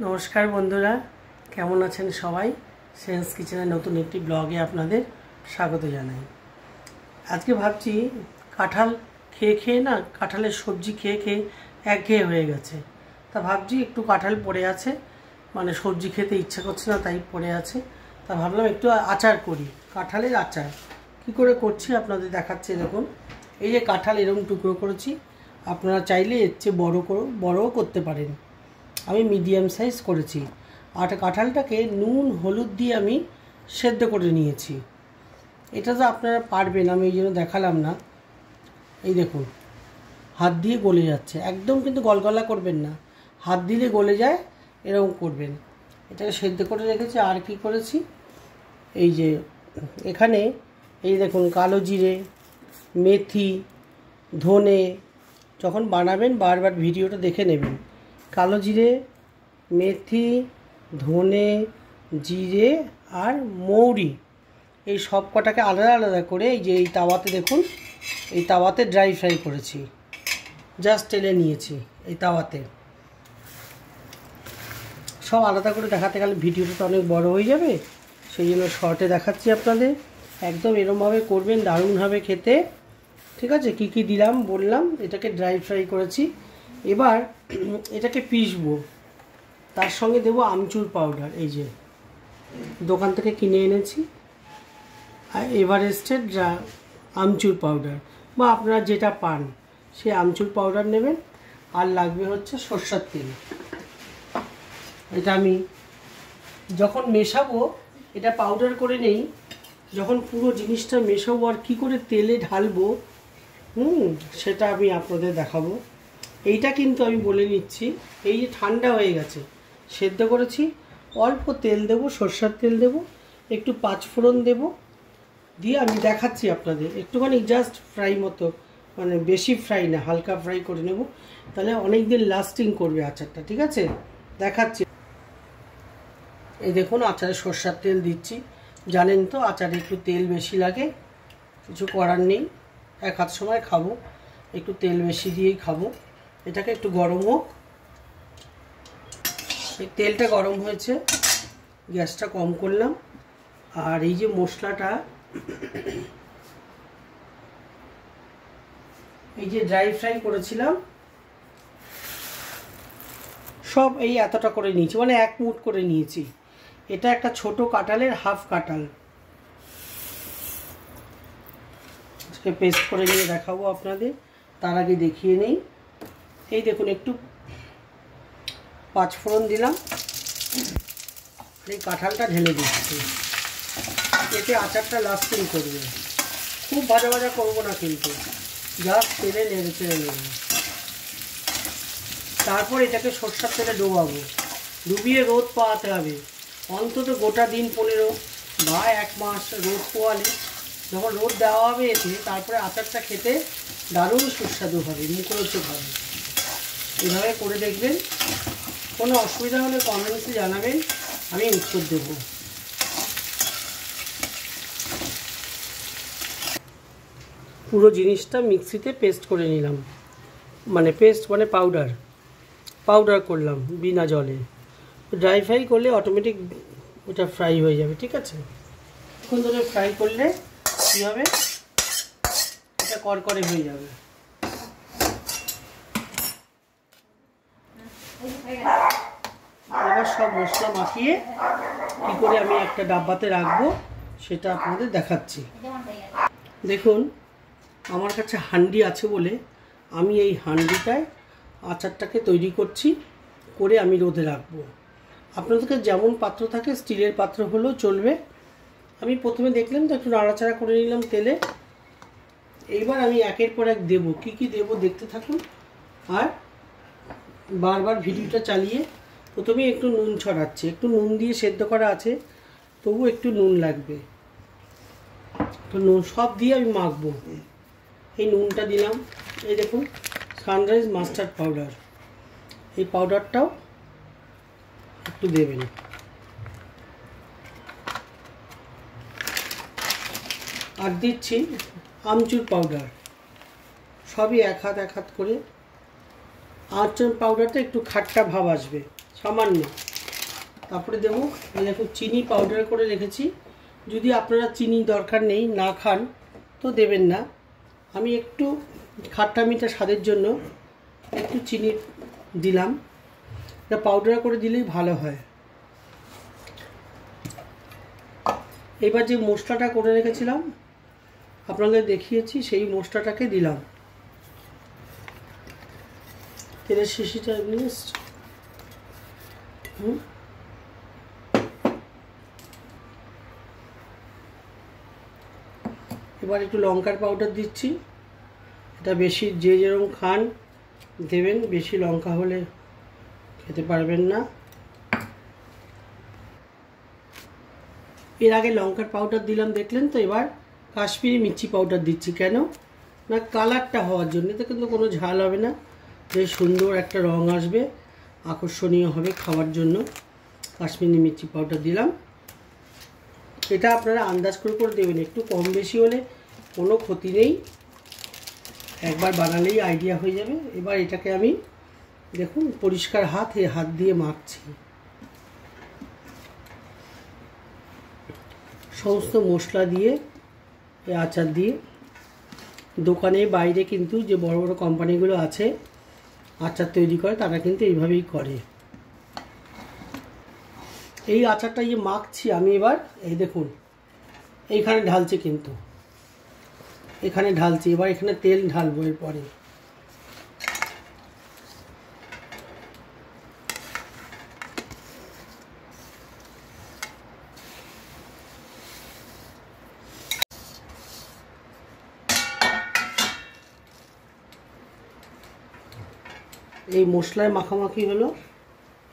নমস্কার বন্ধুরা, কেমন আছেন সবাই? সেন্স কিচেনের নতুন একটি ব্লগে আপনাদের স্বাগত জানাই। আজকে ভাবছি কাঁঠাল খেয়ে খেয়ে না, কাঁঠালের সবজি খেয়ে খেয়ে একঘেয়ে হয়ে গেছে। তা ভাবছি একটু কাঁঠাল পড়ে আছে, মানে সবজি খেতে ইচ্ছা করছে না, তাই পড়ে আছে। তা ভাবলাম একটু আচার করি, কাঁঠালের আচার। কি করে করছি আপনাদের দেখাচ্ছি। দেখুন, এই যে কাঁঠাল এরকম টুকরো করেছি, আপনারা চাইলে এর চেয়ে বড়ও করতে পারেন। আমি মিডিয়াম সাইজ করেছি। আর কাঁঠালটাকে নুন হলুদ দিয়ে আমি সেদ্ধ করে নিয়েছি। এটা তো আপনারা পারবেন, আমি এই জন্য দেখালাম না। এই দেখুন, হাত দিয়ে গলে যাচ্ছে, একদম কিন্তু গলগলা করবেন না, হাত দিলে গলে যায় এরকম করবেন। এটাকে সেদ্ধ করে রেখেছি। আর কি করেছি, এই যে এখানে এই দেখুন, কালো জিরে, মেথি, ধনে, যখন বানাবেন বারবার ভিডিওটা দেখে নেবেন। কালো জিরে, মেথি, ধনে, জিরে আর মৌরি, এই সব কটাকে আলাদা আলাদা করে এই যে এই তাওয়াতে দেখুন, এই তাওয়াতে ড্রাই ফ্রাই করেছি, জাস্ট তেলে নিয়েছি। এই তাওয়াতে সব আলাদা করে দেখাতে গেলে ভিডিওটা তো অনেক বড় হয়ে যাবে, সেই জন্য শর্টে দেখাচ্ছি আপনাদের। একদম এরমভাবে করবেন, দারুণ হবে খেতে। ঠিক আছে, কি কি দিলাম বললাম। এটাকে ড্রাই ফ্রাই করেছি। এবার এটাকে পিষবো, তার সঙ্গে দেবো আমচুর পাউডার। এই যে দোকান থেকে কিনে এনেছি, আর এভারেস্টের আমচুর পাউডার, বা আপনারা যেটা পান সেই আমচুর পাউডার নেবেন। আর লাগবে হচ্ছে সরষের তেল। এটা আমি যখন মেশাবো, এটা পাউডার করে নেই, যখন পুরো জিনিসটা মেশাবো আর কী করে তেলে ঢালবো সেটা আমি আপনাদের দেখাবো। এইটা কিন্তু আমি বলে নিচ্ছি, এই যে ঠান্ডা হয়ে গেছে, সেদ্ধ করেছি, অল্প তেল দেবো, সরষের তেল দেবো, একটু পাঁচফোড়ন দেবো, দিয়ে আমি দেখাচ্ছি আপনাদের। একটুখানি জাস্ট ফ্রাই মতো, মানে বেশি ফ্রাই না, হালকা ফ্রাই করে নেব, তাহলে অনেক দিন লাস্টিং করবে আচারটা। ঠিক আছে, দেখাচ্ছি। এই দেখুন, আচারে সরষের তেল দিচ্ছি। জানেন তো আচারে একটু তেল বেশি লাগে, কিছু করার নেই, এক হাত সময় খাবো, একটু তেল বেশি দিয়েই খাবো। এটাকে একটু গরম হোক। এই তেলটা গরম হয়েছে, গ্যাসটা কম করলাম। আর এই যে মশলাটা, এই যে ড্রাই ফ্রাই করেছিলাম, সব এই এতটা করে নিয়েছি, মানে এক মুঠ করে নিয়েছি। এটা একটা ছোট কাঁঠালের হাফ কাঁঠাল, আজকে পেস্ট করে নিয়ে দেখাবো আপনাদের। তার আগে দেখিয়ে নেই। এই দেখুন, একটু পাঁচফোড়ন দিলাম, এই কাঁঠালটা ঢেলে দিচ্ছি। এতে আচারটা লাস্টিং করবে। খুব ভাজা ভাজা করবো না কিন্তু, জাস্ট তেলে নেড়ে চেড়ে নেব। তারপর এটাকে সরষের তেলে ডোবাবো, ডুবিয়ে রোদ পাওয়াতে হবে, অন্তত গোটা দিন 15 বা 1 মাস রোদ পোয়ালে, যখন রোদ দেওয়া হবে এতে, তারপরে আচারটা খেতে দারুণ সুস্বাদু হবে, মুখরোচক হবে। এভাবে করে দেখবেন। কোনো অসুবিধা হলে কমেন্টসে জানাবেন, আমি উত্তর দেব। পুরো জিনিসটা মিক্সিতে পেস্ট করে নিলাম, মানে পেস্ট মানে পাউডার করলাম বিনা জলে। ড্রাই ফ্রাই করলে অটোমেটিক ওটা ফ্রাই হয়ে যাবে। ঠিক আছে, এখন ধরে ফ্রাই করলে কী হবে, এটা করকরে হয়ে যাবে। এবার সব মশলা মাখিয়ে কী করে আমি একটা ডাব্বাতে রাখবো সেটা আপনাদের দেখাচ্ছি। দেখুন, আমার কাছে হাঁড়ি আছে বলে আমি এই হাঁড়িটায় আচারটাকে তৈরি করছি, করে আমি রোদে রাখবো। আপনাদেরকে যেমন পাত্র থাকে, স্টিলের পাত্র হলেও চলবে। আমি প্রথমে দেখলাম তো, একটু নাড়াচাড়া করে নিলাম তেলে। এইবার আমি একের পর এক দেবো, কি কি দেবো দেখতে থাকুন, আর বারবার ভিডিওটা চালিয়ে। প্রথমে একটু নুন ছড়াচ্ছি, একটু নুন দিয়ে সেদ্ধ করা আছে, তবু একটু নুন লাগবে। তো নুন সব দিয়ে আমি মাখবো। এই নুনটা দিলাম, এই দেখুন সানরাইজ মাস্টার্ড পাউডার, এই পাউডারটাও একটু দেবেন। আর দিচ্ছি আমচুর পাউডার, সবই এক হাত করে। আমচুর পাউডারটা একটু খাট্টা ভাব আসবে, সামান্য তারপরে দেবো এই দেখো চিনি পাউডার করে রেখেছি। যদি আপনারা চিনি দরকার নেই না খান তো দেবেন না, আমি একটু খাট্টা মিঠা স্বাদের জন্য একটু চিনি দিলাম। এটা পাউডার করে দিলেই ভালো হয়। এবার যে মশলাটা করে রেখেছিলাম আপনাদের দেখিয়েছি, সেই মশলাটাকে দিলাম। তেলের শিশিটা নিয়ে এসছি। এবার একটু লঙ্কার পাউডার দিচ্ছি। এটা বেশি যে যেরকম খান দেবেন, বেশি লঙ্কা হলে খেতে পারবেন না। এর আগে লঙ্কার পাউডার দিলাম দেখলেন তো। এবার কাশ্মীরি মির্চি পাউডার দিচ্ছি, কেন না কালারটা হওয়ার জন্য। এতে কিন্তু কোনো ঝাল হবে না, বেশ সুন্দর একটা রং আসবে, আকর্ষণীয় হবে খাওয়ার জন্য। কাশ্মীরি মির্চি পাউডার দিলাম। এটা আপনারা আন্দাজ করে দেবেন, একটু কম বেশি হলে কোনো ক্ষতি নেই, একবার বানালেই আইডিয়া হয়ে যাবে। এবার এটাকে আমি দেখুন পরিষ্কার হাত দিয়ে মাখছি। সমস্ত মশলা দিয়ে এই আচার দিয়ে, দোকানে বাইরে কিন্তু যে বড় বড় কোম্পানিগুলো আছে আচার তৈরি করে, তারা কিন্তু এইভাবেই করে। এই আচারটা যে মাখছি আমি এবার, এই দেখুন এইখানে ঢালছি, কিন্তু এখানে ঢালছি। এবার এখানে তেল ঢালবো এরপরে। এই মশলায় মাখামাখি হলো।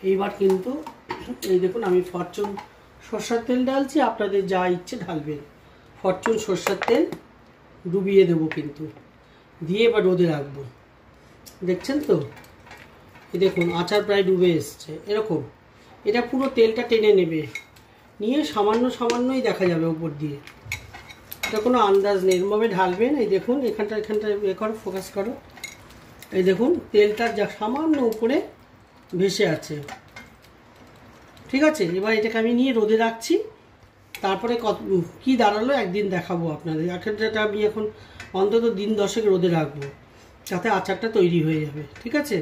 এইবার কিন্তু এই দেখুন আমি ফরচুন সরষের তেল ঢালছি, আপনাদের যা ইচ্ছে ঢালবেন। ফরচুন সরষের তেল ডুবিয়ে দেবো কিন্তু, দিয়ে এবার রোদে রাখবো। দেখছেন তো, এই দেখুন আচার প্রায় ডুবে এসছে এরকম। এটা পুরো তেলটা টেনে নেবে, নিয়ে সামান্যই দেখা যাবে উপর দিয়ে। এটা কোনো আন্দাজ নেই, এরমভাবে ঢালবেন। এই দেখুন এখানটা করো, ফোকাস করো। এই দেখুন তেলটা যা সামান্য উপরে ভেসে আছে, ঠিক আছে। এবার এটাকে আমি নিয়ে রোদে রাখছি। তারপরে কি দাঁড়ালো একদিন দেখাবো আপনাদের। যেটা আমি এখন অন্তত দিন 10 রোদে রাখবো, যাতে আচারটা তৈরি হয়ে যাবে, ঠিক আছে।